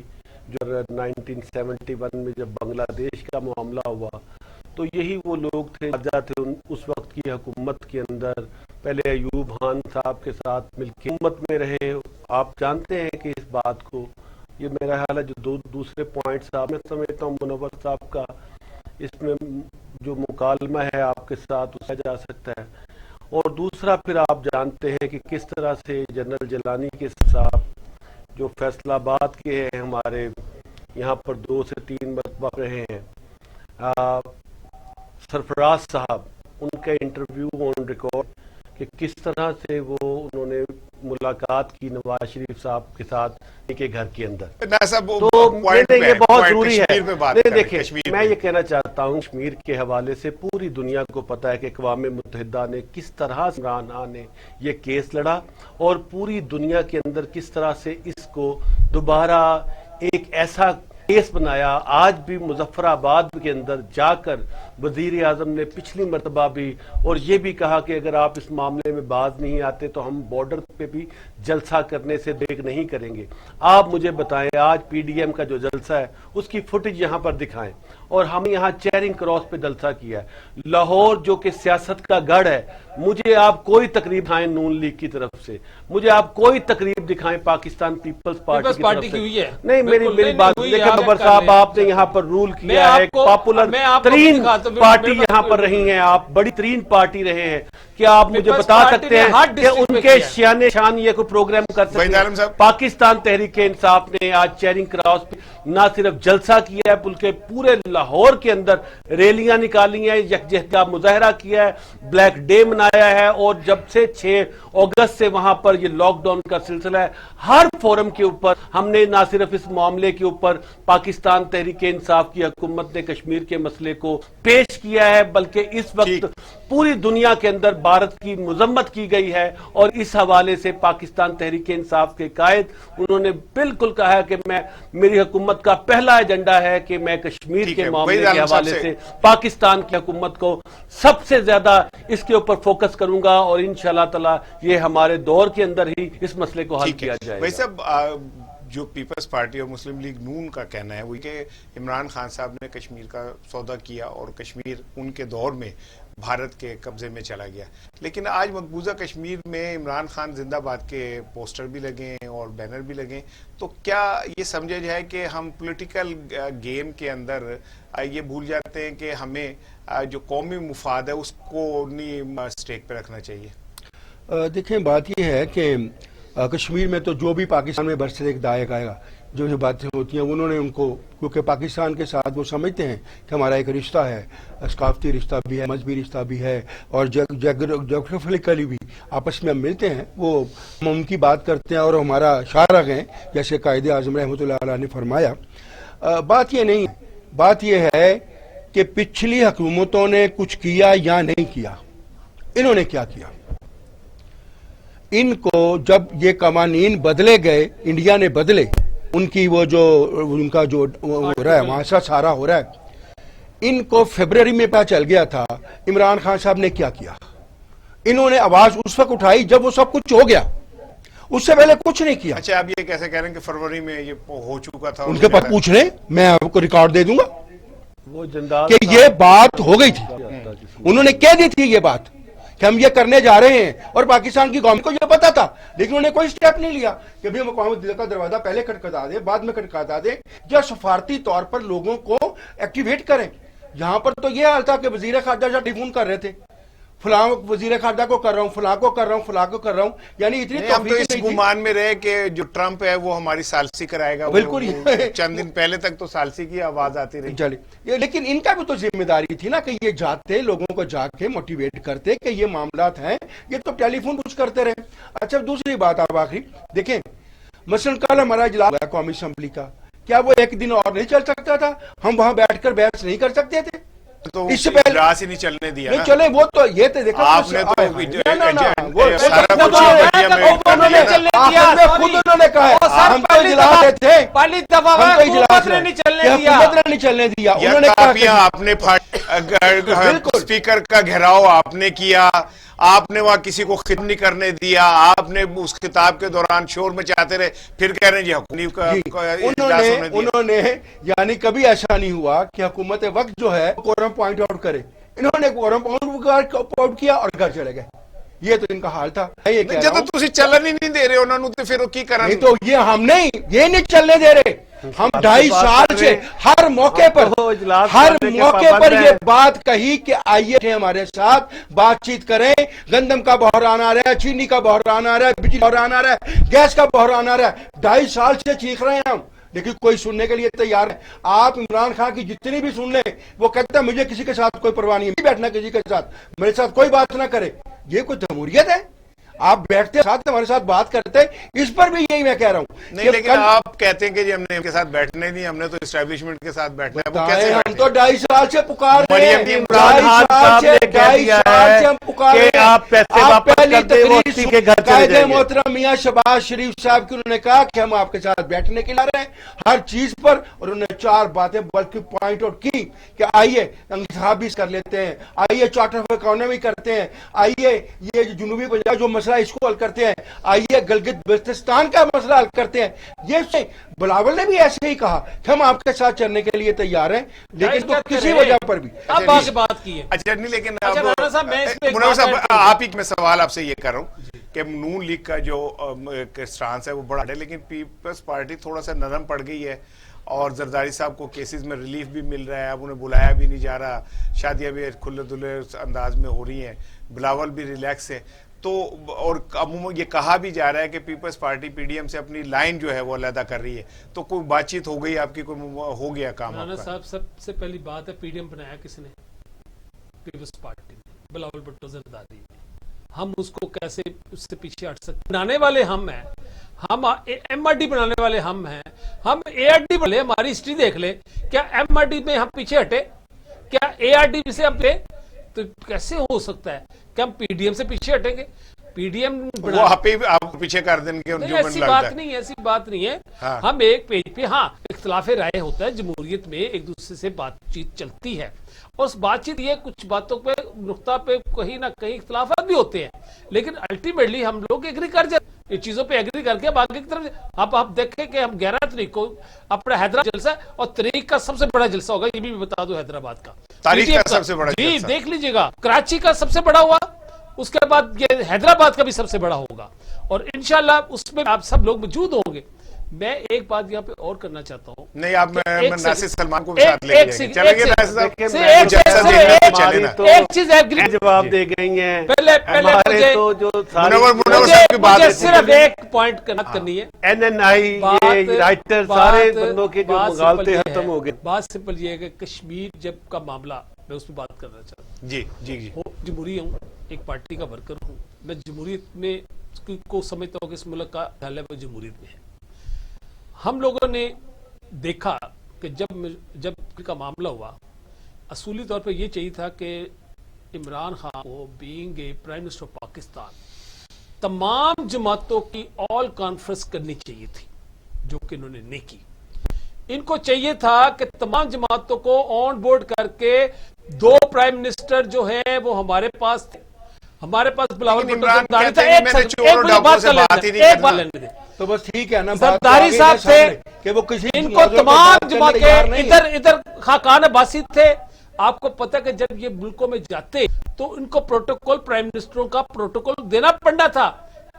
جو 1971 میں جب بنگلہ دیش کا معاملہ ہوا, تو یہی وہ لوگ تھے تھے اس وقت کی حکومت کے اندر, پہلے ایوب خان صاحب کے ساتھ مل کے حکومت میں رہے. آپ جانتے ہیں کہ اس بات کو, یہ میرا خیال ہے جو دوسرے پوائنٹ صاحب میں سمجھتا ہوں منور صاحب کا اس میں جو مکالمہ ہے آپ کے ساتھ اسے جا سکتا ہے. اور دوسرا پھر آپ جانتے ہیں کہ کس طرح سے جنرل جیلانی کے ساتھ جو فیصل آباد کے ہیں, ہمارے یہاں پر 2 سے 3 مرتبہ رہے ہیں, سرفراز صاحب, ان کا انٹرویو آن ریکارڈ کہ کس طرح سے وہ انہوں نے ملاقات کی نواز شریف صاحب کے ساتھ ان کے گھر کے اندر. تو یہ بہت ضروری ہے. دیکھیں میں یہ کہنا چاہتا ہوں, کشمیر کے حوالے سے پوری دنیا کو پتا ہے کہ اقوام متحدہ نے کس طرح عمران خان نے یہ کیس لڑا, اور پوری دنیا کے اندر کس طرح سے اس کو دوبارہ ایک ایسا کیس بنایا. آج بھی مظفر آباد کے اندر جا کر وزیر اعظم نے پچھلی مرتبہ بھی اور یہ بھی کہا کہ اگر آپ اس معاملے میں باز نہیں آتے تو ہم بارڈر پہ بھی جلسہ کرنے سے دیکھ نہیں کریں گے. آپ مجھے بتائیں, آج پی ڈی ایم کا جو جلسہ ہے اس کی فوٹیج یہاں پر دکھائیں, اور ہم یہاں چیرنگ کراس پہ جلسہ کیا ہے. لاہور جو کہ سیاست کا گڑھ ہے, مجھے آپ کوئی تقریب دکھائیں نون لیگ کی طرف سے, مجھے آپ کوئی تقریب دکھائیں پاکستان پیپلز پارٹی کی طرف سے. نہیں, میری بات دیکھیں منور صاحب, آپ نے یہاں پر رول کیا ہے, پاپولر ترین پارٹی یہاں پر رہی ہیں, آپ بڑی ترین پارٹی رہے ہیں. کیا آپ مجھے بتا سکتے ہیں کہ ان کے شان یہ کوئی پروگرام کر سکتے ہیں؟ پاکستان تحریک انصاف نے آج چیرنگ کراس پہ نہ صرف جلسہ کیا ہے بلکہ پورے لاہور کے اندر ریلیاں نکالی ہیں, یکجہتی مظاہرہ کیا ہے, بلیک ڈے منایا ہے, اور جب سے 6 اگست سے وہاں پر یہ لاک ڈاؤن کا سلسلہ ہے, ہر فورم کے اوپر ہم نے نہ صرف اس معاملے کے اوپر پاکستان تحریک انصاف کی حکومت نے کشمیر کے مسئلے کو پیش کیا ہے, بلکہ اس وقت پوری دنیا کے اندر بھارت کی مذمت کی گئی ہے، اور اس حوالے سے پاکستان تحریک انصاف کے قائد انہوں نے بالکل کہا ہے کہ میری حکومت کا پہلا ایجنڈا ہے کہ میں کشمیر کے معاملے کے حوالے سے پاکستان کی حکومت کو سب سے زیادہ اس کے اوپر فوکس کروں گا، اور انشاءاللہ تعالی یہ ہمارے دور کے اندر ہی اس مسئلے کو حل کیا جائے گا۔ جو پیپلز پارٹی اور مسلم لیگ نون کا کہنا ہے وہ کہ عمران خان صاحب نے کشمیر کا سودا کیا اور کشمیر ان کے دور میں بھارت کے قبضے میں چلا گیا، لیکن آج مقبوضہ کشمیر میں عمران خان زندہ باد کے پوسٹر بھی لگے ہیں اور بینر بھی لگے ہیں، تو کیا یہ سمجھا جائے کہ ہم پولیٹیکل گیم کے اندر یہ بھول جاتے ہیں کہ ہمیں جو قومی مفاد ہے اس کو نہیں سٹیک پہ رکھنا چاہیے؟ دیکھیں بات یہ ہے کہ کشمیر میں تو جو بھی پاکستان میں برسر ایک دائق آئے گا، جو باتیں ہوتی ہیں انہوں نے ان کو، کیونکہ پاکستان کے ساتھ وہ سمجھتے ہیں کہ ہمارا ایک رشتہ ہے، ثقافتی رشتہ بھی ہے، مذہبی رشتہ بھی ہے، اور جغرافیکلی بھی آپس میں ہم ملتے ہیں، وہ ہم ان کی بات کرتے ہیں اور ہمارا شارغ ہیں، جیسے قائد اعظم رحمۃ اللہ علیہ نے فرمایا۔ بات یہ نہیں، بات یہ ہے کہ پچھلی حکومتوں نے کچھ کیا یا نہیں کیا، انہوں نے کیا کیا؟ ان کو جب یہ قوانین بدلے گئے، انڈیا نے بدلے، ان کی وہ جو ان کا جو ہو رہا ہے معاشرہ سارا ہو رہا ہے، ان کو فیبرری میں پتہ چل گیا تھا عمران خان صاحب نے کیا کیا۔ انہوں نے آواز اس وقت اٹھائی جب وہ سب کچھ ہو گیا، اس سے پہلے کچھ نہیں کیا۔ اچھا، آپ یہ کیسے کہہ رہے ہیں کہ فروری میں یہ ہو چکا تھا؟ ان کے پاس پوچھ لیں، میں آپ کو ریکارڈ دے دوں گا وہ جندال کہ یہ بات ہو گئی تھی، انہوں نے کہہ دی تھی یہ بات کہ ہم یہ کرنے جا رہے ہیں، اور پاکستان کی قوم کو یہ پتا تھا، لیکن انہوں نے کوئی سٹیپ نہیں لیا کہ بھی ہم اقوام متحدہ کا دروازہ پہلے کھٹکھٹا دیں، بعد میں کھٹکھٹا دیں، یا سفارتی طور پر لوگوں کو ایکٹیویٹ کریں۔ یہاں پر تو یہ حال تھا کہ وزیر خارجہ جب ٹیلی فون کر رہے تھے، فلاں وزیر خارجہ کو کر رہا ہوں، فلاں کو کر رہا ہوں، فلاں کو کر رہا ہوں، یعنی اتنی ہم تو اس گمان میں رہے کہ جو ٹرمپ ہے وہ ہماری ثالثی کرائے گا۔ بالکل، چند دن پہلے تک تو ثالثی کی آواز آتی رہی۔ چلے، لیکن ان کا بھی تو ذمہ داری تھی نا کہ یہ جاتے لوگوں کو جا کے موٹیویٹ کرتے کہ یہ معاملات ہیں، یہ تو ٹیلی فون کچھ کرتے رہے۔ اچھا، دوسری بات آپ آخری دیکھیں، مثلا کل ہمارا اجلاس ہوا قومی اسمبلی کا، کیا وہ ایک دن اور نہیں چل سکتا تھا؟ ہم وہاں بیٹھ کر بحث نہیں کر سکتے تھے؟ تو اس سے پہلے اجلاس ہی نہیں چلنے دیا نہیں چلے، وہ تو یہ تو دیکھا آپ نے تو سارا کچھ خود انہوں نے کہا، ہم تو اجلاس رہے تھے، پہلی دفعہ ہم تو اجلاس نے نہیں چلنے دیا، حکومت نے نہیں چلنے دیا، انہوں نے کہا کہ آپ نے اسپیکر کا گھیراؤ آپ نے کیا، آپ نے وہاں کسی کو خطاب نہیں کرنے دیا، آپ نے اس خطاب کے دوران شور مچاتے رہے، پھر کہہ رہے ہیں انہوں نے یعنی کبھی ایسا نہیں ہوا کہ حکومت وقت جو ہے کورم پوائنٹ آؤٹ کرے، انہوں نے کورم پوائنٹ آؤٹ کیا اور گھر چلے گئے۔ یہ تو ان کا حال تھا۔ جب تسی چلن ہی نہیں دے رہے انہوں نے، پھر کی کرنا؟ نہیں تو یہ ہم نہیں، یہ نہیں چلنے دے رہے، ہم 2.5 سال سے ہر موقع پر یہ بات کہی کہ آئیے ہمارے ساتھ بات چیت کریں، گندم کا بحران آ رہا ہے، چینی کا بحران آ رہا ہے، بجلی بحران آ رہا ہے، گیس کا بحران آ رہا ہے، 2.5 سال سے چیخ رہے ہیں ہم، لیکن کوئی سننے کے لیے تیار ہے۔ آپ عمران خان کی جتنی بھی سن لیں، وہ کہتا ہے مجھے کسی کے ساتھ کوئی پرواہ نہیں ہے، بیٹھنا کسی کے ساتھ، میرے ساتھ کوئی بات نہ کرے۔ یہ کوئی جمہوریت ہے؟ آپ بیٹھتے ساتھ ہمارے ساتھ بات کرتے، اس پر بھی یہی میں کہہ رہا ہوں۔ نہیں، لیکن آپ کہتے ہیں کہ جی ہم نے ان کے ساتھ بیٹھنے نہیں، ہم نے تو اسٹیبلشمنٹ کے ساتھ بیٹھنا ہے، وہ کیسے؟ ہم تو 2.5 سال سے پکار رہے ہیں، مریم عمران خان صاحب نے کہہ دیا ہے کہ آپ پیسے واپس کر دیں، وہ اسی کے گھر چلے جائیں گے۔ محترم میاں شہباز شریف صاحب کی انہوں نے کہا کہ ہم آپ کے ساتھ بیٹھنے کے لیے رہے ہیں ہر چیز پر، اور انہوں نے 4 باتیں بلکہ پوائنٹ آؤٹ کی کہ آئیے انتخابی کر لیتے ہیں، آئیے چارٹر آف اکانومی کرتے ہیں، آئیے یہ جنوبی پنجاب جو مسئلہ اس کو حل کرتے ہیں، آئیے گلگت بلتستان کا مسئلہ حل کرتے ہیں۔ یہ بلاول نے بھی ایسے ہی کہا کہ ہم آپ کے ساتھ چلنے کے لیے تیار ہیں، لیکن تو کسی وجہ پر بھی اب بات کی ہے۔ اچھا نہیں، لیکن منور صاحب آپ ہی میں سوال آپ سے یہ کر رہا ہوں کہ نون لیگ کا جو سٹانس ہے وہ بڑا ہے، لیکن پیپلز پارٹی تھوڑا سا نرم پڑ گئی ہے، اور زرداری صاحب کو کیسز میں ریلیف بھی مل رہا ہے، اب انہیں بلایا بھی نہیں جا رہا، شادیاں بھی کھلے دھلے انداز میں ہو رہی ہیں، بلاول بھی ریلیکس ہے، تو اور عموماً یہ کہا بھی جا رہا ہے کہ Peoples Party P D M سے اپنی لائن جو ہے وہ علیحدہ کر رہی ہے، تو کوئی بات چیت ہو گئی آپ کی، کوئی ہو گیا کام؟ رانا صاحب، سب سے پہلی بات ہے، پی ڈی ایم بنایا کس نے؟ پیپلز پارٹی نے، بلاول بھٹو زرداری نے۔ ہم اس کو کیسے اس سے پیچھے ہٹ سکتے؟ بنانے والے ہم ہیں، ہم ایم آر ڈی بنانے والے ہم ہیں، ہم اے آر ڈی بنے، ہماری ہسٹری دیکھ لے، کیا ایم آر ڈی میں ہم پیچھے ہٹے؟ کیا اے آر ڈی سے ہم پہ तो कैसे हो सकता है कि हम पीडीएम से पीछे हटेंगे? पीडीएम वो आप पीछे कर देंगे नहीं, ऐसी बात नहीं है। हाँ। हम एक पेज पे, हाँ, इख्तिलाफ राय होता है, जमहूरियत में एक दूसरे से बातचीत चलती है, और उस बातचीत ये कुछ बातों पे, नुक्ता पे कहीं ना कहीं इख्तिलाफात भी होते हैं, लेकिन अल्टीमेटली हम लोग एग्री कर जाते हैं ये चीजों पे, एग्री करके अब आगे की तरफ। अब आप देखें कि हम 11 तारीख को अपना हैदराबाद जलसा, और तारीख का सबसे बड़ा जलसा होगा, ये भी बता दो, हैदराबाद का तारीख का सबसे बड़ा जी, जलसा। देख लीजिएगा, कराची का सबसे बड़ा हुआ, उसके बाद ये हैदराबाद का भी सबसे बड़ा होगा, और इंशाल्लाह उसमें आप सब लोग मौजूद होंगे। मैं एक बात यहाँ पे और करना चाहता हूँ। नहीं, आप नासिर सलमान को भी साथ लेके चलेंगे। एक चीज है, जवाब दे गई हैं। पहले हमारे तो जो मुझे सिर्फ एक पॉइंट करनी है। NNI ये राइटर सारे बंदों के जो मुगालते खत्म हो गए। बात सिंपल ये है कि कश्मीर जब का मामला, मैं उस पर बात करना चाहता हूँ। जी जी जी, जमहूरी हूँ, एक पार्टी का वर्कर हूँ, मैं जमहूरियत में को समझता हूँ कि इस मुल्क का हाल है वो जमहूरियत में है। हम लोगों ने देखा कि जब का मामला हुआ, असूली तौर पे ये चाहिए था कि इमरान खान को being a prime minister of Pakistan तमाम जमातों की ऑल कॉन्फ्रेंस करनी चाहिए थी, जो कि इन्होंने नहीं की। इनको चाहिए था कि तमाम जमातों को ऑन बोर्ड करके 2 प्राइम मिनिस्टर जो है वो हमारे पास थे, हमारे पास बिलावल भुट्टो जरदारी था। एक बात लेने दे, तो बस ठीक है ना, जरदारी साहब से कि वो किसी इनको तमाम जमा के इधर खाकान अब्बासी थे। आपको पता है कि जब ये मुल्कों में जाते तो इनको प्रोटोकॉल, प्राइम मिनिस्टरों का प्रोटोकॉल देना पड़ना था।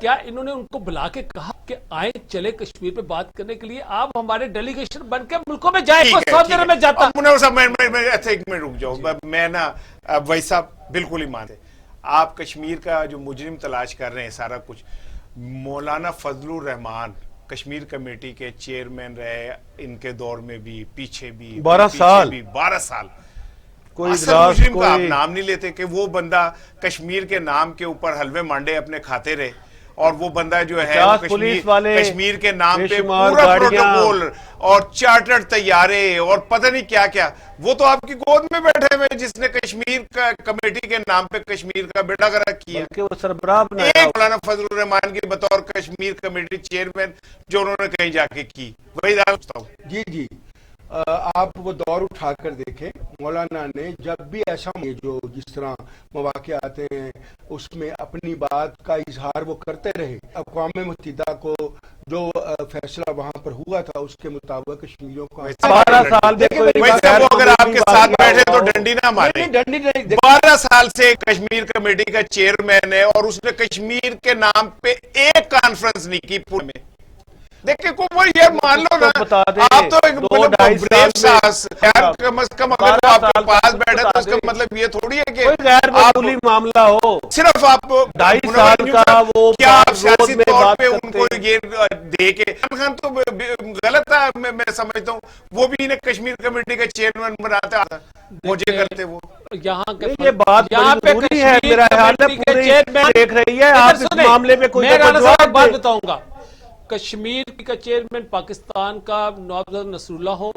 क्या इन्होंने उनको बुला के कहा कि आए चले कश्मीर पे बात करने के लिए, आप हमारे डेलीगेशन बन के मुल्कों में जाए? सऊदी अरब में जाता। मुनव्वर साहब, मैं एक मिनट रुक जाओ, मैं ना वही साहब बिल्कुल ही मानते, आप कश्मीर का जो मुजरिम तलाश कर रहे हैं सारा कुछ, मौलाना फजलुर रहमान कश्मीर कमेटी के चेयरमैन रहे, इनके दौर में भी, पीछे भी 12 साल। कोई मुजरिम का आप नाम नहीं लेते कि वो बंदा कश्मीर के नाम के ऊपर हलवे मांडे अपने खाते रहे, और वो बंदा जो है कश्मीर के नाम पे पूरा प्रोटोकॉल और चार्टर्ड तैयारे और पता नहीं क्या क्या, वो तो आपकी गोद में बैठे हुए, जिसने कश्मीर का कमेटी के नाम पे कश्मीर का बेड़ा गर्क किया। वो सरबराह एक मौलाना फजलुर रहमान की बतौर कश्मीर कमेटी चेयरमैन जो उन्होंने कहीं जाके की, वही पूछता हूँ। जी जी, आप वो दौर उठाकर देखें, मौलाना ने जब भी ऐसा जो जिस तरह मौके आते हैं उसमें अपनी बात का इजहार वो करते रहे। अक़वाम मुत्तहिदा को जो फैसला वहां पर हुआ था उसके मुताबिक कश्मीरियों को 12 साल वो अगर आपके साथ बैठे तो डंडी ना मारे। 12 साल से कश्मीर कमेटी का चेयरमैन है और उसने कश्मीर के नाम पे एक कॉन्फ्रेंस नहीं की पूरे में। देखिए को वो ये मान लो ना, आप तो एक ब्रेव साहस यार, कम से कम अगर वो आपके पास बैठे तो उसका मतलब ये थोड़ी है कि गैर मामूली मामला हो। सिर्फ आप 2.5 साल का वो क्या आप सियासी तौर पे उनको ये दे के, इमरान खान तो गलत है, मैं समझता हूँ, वो भी इन्हें कश्मीर कमेटी का चेयरमैन बनाता था, मुझे करते वो। यहाँ ये बात जरूरी है, मेरा ख्याल है पूरी देख रही है आप इस मामले में कोई बात बताऊंगा। कश्मीर का चेयरमैन पाकिस्तान का नवाब नसरुल्लाह हो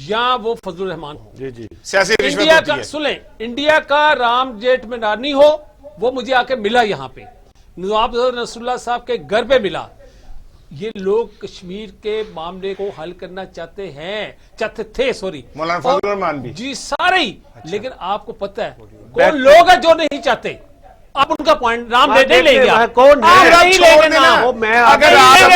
या वो फजलुर रहमान हो, जी जी, सियासी इंडिया का सुने, इंडिया का राम जेठमलानी हो, वो मुझे आके मिला यहाँ पे, नवाब नसरुल्लाह साहब के घर पे मिला। ये लोग कश्मीर के मामले को हल करना चाहते थे, सॉरी, मौलाना फजलुर रहमान भी जी, सारे ही। लेकिन आपको पता है कौन लोग हैं जो नहीं चाहते? आप उनका पॉइंट नाम नहीं लेंगे, कौन नहीं लेंगे नाम। अगर आप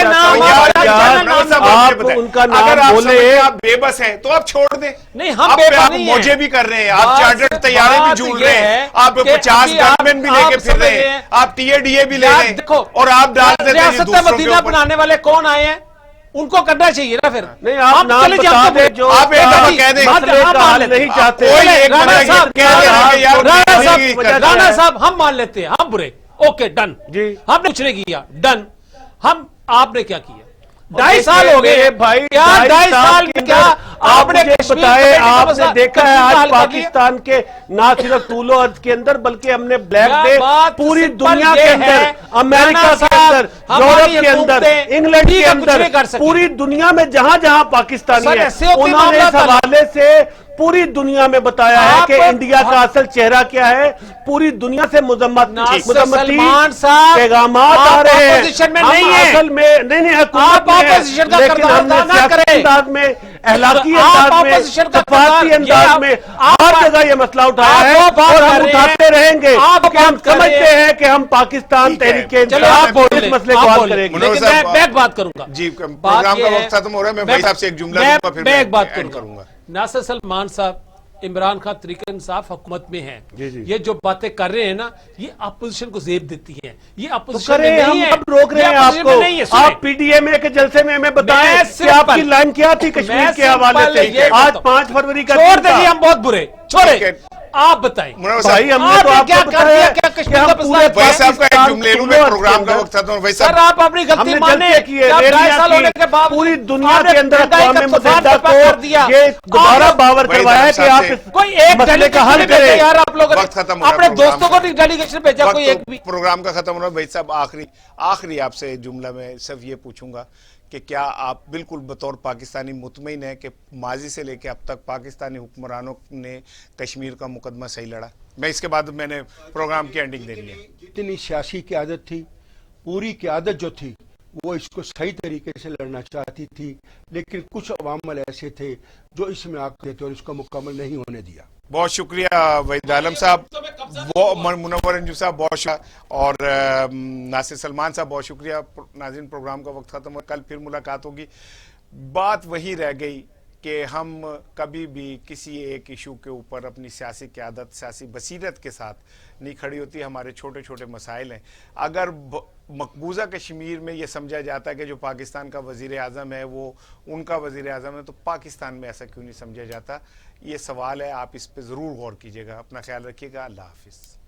उनका नाम बोले, आप बेबस हैं तो आप छोड़ दें। नहीं, हम बेबस नहीं हैं, मुझे भी कर रहे हैं, आप चार्टर्ड तैयारी भी झूल रहे हैं, आप 50 गनमैन भी लेके फिर रहे हैं, आप TADA भी ले रहे हैं, देखो, और आप डाल देते हैं रियासत मदीना बनाने वाले कौन आए हैं, उनको करना चाहिए ना। फिर नहीं, आप नाम बता दें, जो आप एक दफा कह दें, नहीं चाहते, राणा साहब हम मान लेते हैं, हम बुरे, ओके डन जी, हमने कुछ नहीं किया, डन। हम आपने क्या किया? 2.5 साल हो गए भाई, क्या 2.5 साल क्या आपने बताए? आपने देखा है आज पाकिस्तान के ना सिर्फ तूलो अर्ज के अंदर बल्कि हमने ब्लैक डे पूरी दुनिया के अंदर, अमेरिका के अंदर, यूरोप के अंदर, इंग्लैंड के अंदर, पूरी दुनिया में जहां जहां पाकिस्तानी है, उन्होंने इस हवाले से पूरी दुनिया में बताया है कि इंडिया का असल चेहरा क्या है। पूरी दुनिया से सलमान साहब पैगामात आ रहे हैं। ऑपोजिशन में नहीं है, असल में नहीं आप ऑपोजिशन का किरदार ना करें, अंदाज में, अहलाकी आप अंदाज में, ऑपोजिशन का सफारती किरदार- अंदाज में हर जगह ये मसला उठाया आप है वो बात और कर हम रहे उठाते हैं। रहेंगे आप कि हम बात कर रहे समझते हैं कि हम पाकिस्तान ठीक है। तहरीक चलो आप बोल इस मसले को हल करेंगे। मनोहर लेकिन साहब, मैं एक बात करूंगा जी बात प्रोग्राम ये का है- वक्त खत्म हो रहा है। मैं भाई साहब से एक जुमला लूंगा, फिर मैं एक बात एंड करूंगा। नासिर सलमान साहब इमरान खान तरीके इंसाफ हुकूमत में हैं, जी, जी। ये जो बातें कर रहे हैं ना, ये अपोजिशन को जेब देती हैं। ये तो अपोजिशन करें, में हम नहीं है, अब रोक रहे ये हैं opposition में आपको। नहीं है, सुनिए। आप पीडीएमए के जलसे में हमें बताएं मैं कि आपकी सिंपल- लाइन क्या थी कश्मीर मैं के हवाले सिंपल से। ये आज बताऊं। 5 फरवरी का छोड़ दिन था। देंगे हम बहुत बुरे, छोड़े ठीक है। आप बताएं मनोहर भाई साहब, हमने तो आपने क्या आपको कर बताया दिया, है क्या कि कश्मीर हम का पूरे मसला भाई साहब का एक पाकिस्तान जुमले लूं, को मैं और प्रोग्राम का के वक्त खत्म हो भाई सर साहब। आप अपनी गलती हमने माने जलसे किए, कि आप रैलियां 2.5 साल होने की, के बाद पूरी दुनिया आपने के अंदर महंगाई का अक़वाम तूफान मुत्तहिदा बर्पा कर दिया। को ये दोबारा आप- बावर भाई करवाया है कि साहब आप से- इस कोई एक मसले का हल डेलीगेशन भेजा करें। यार, आप लोगों ने वक्त खत्म हो रहा है अपने प्रोग्राम दोस्तों का। को डेलीगेशन भेजा, कोई एक वक्त भी। प्रोग्राम का खत्म हो रहा है भाई साहब। आखिरी आपसे जुमला में सिर्फ ये पूछूंगा कि क्या आप बिल्कुल बतौर पाकिस्तानी मुतमईन है कि माजी से लेके अब तक पाकिस्तानी हुक्मरानों ने कश्मीर का मुकदमा सही लड़ा? मैं इसके बाद मैंने प्रोग्राम की एंडिंग देनी है। जितनी सियासी क़यादत थी, पूरी क़यादत जो थी वो इसको सही तरीके से लड़ना चाहती थी, लेकिन कुछ अवामल ऐसे थे जो इसमें आते थे और इसको मुकम्मल नहीं होने दिया। बहुत शुक्रिया वहीद आलम साहब, वो मुनव्वर अंजुम साहब बहुत शुक्रिया, और नासिर सलमान साहब बहुत शुक्रिया। नाज़रीन, प्रोग्राम का वक्त खत्म हो, कल फिर मुलाकात होगी। बात वही रह गई कि हम कभी भी किसी एक इशू के ऊपर अपनी सियासी क़यादत, सियासी बसीरत के साथ नहीं खड़ी होती। हमारे छोटे छोटे मसाइल हैं। अगर मकबूजा कश्मीर में ये समझा जाता है कि जो पाकिस्तान का वज़ीर आज़म है वो उनका वज़ीर आज़म है, तो पाकिस्तान में ऐसा क्यों नहीं समझा जाता? ये सवाल है, आप इस पर ज़रूर गौर कीजिएगा। अपना ख्याल रखिएगा। अल्लाह हाफिज़।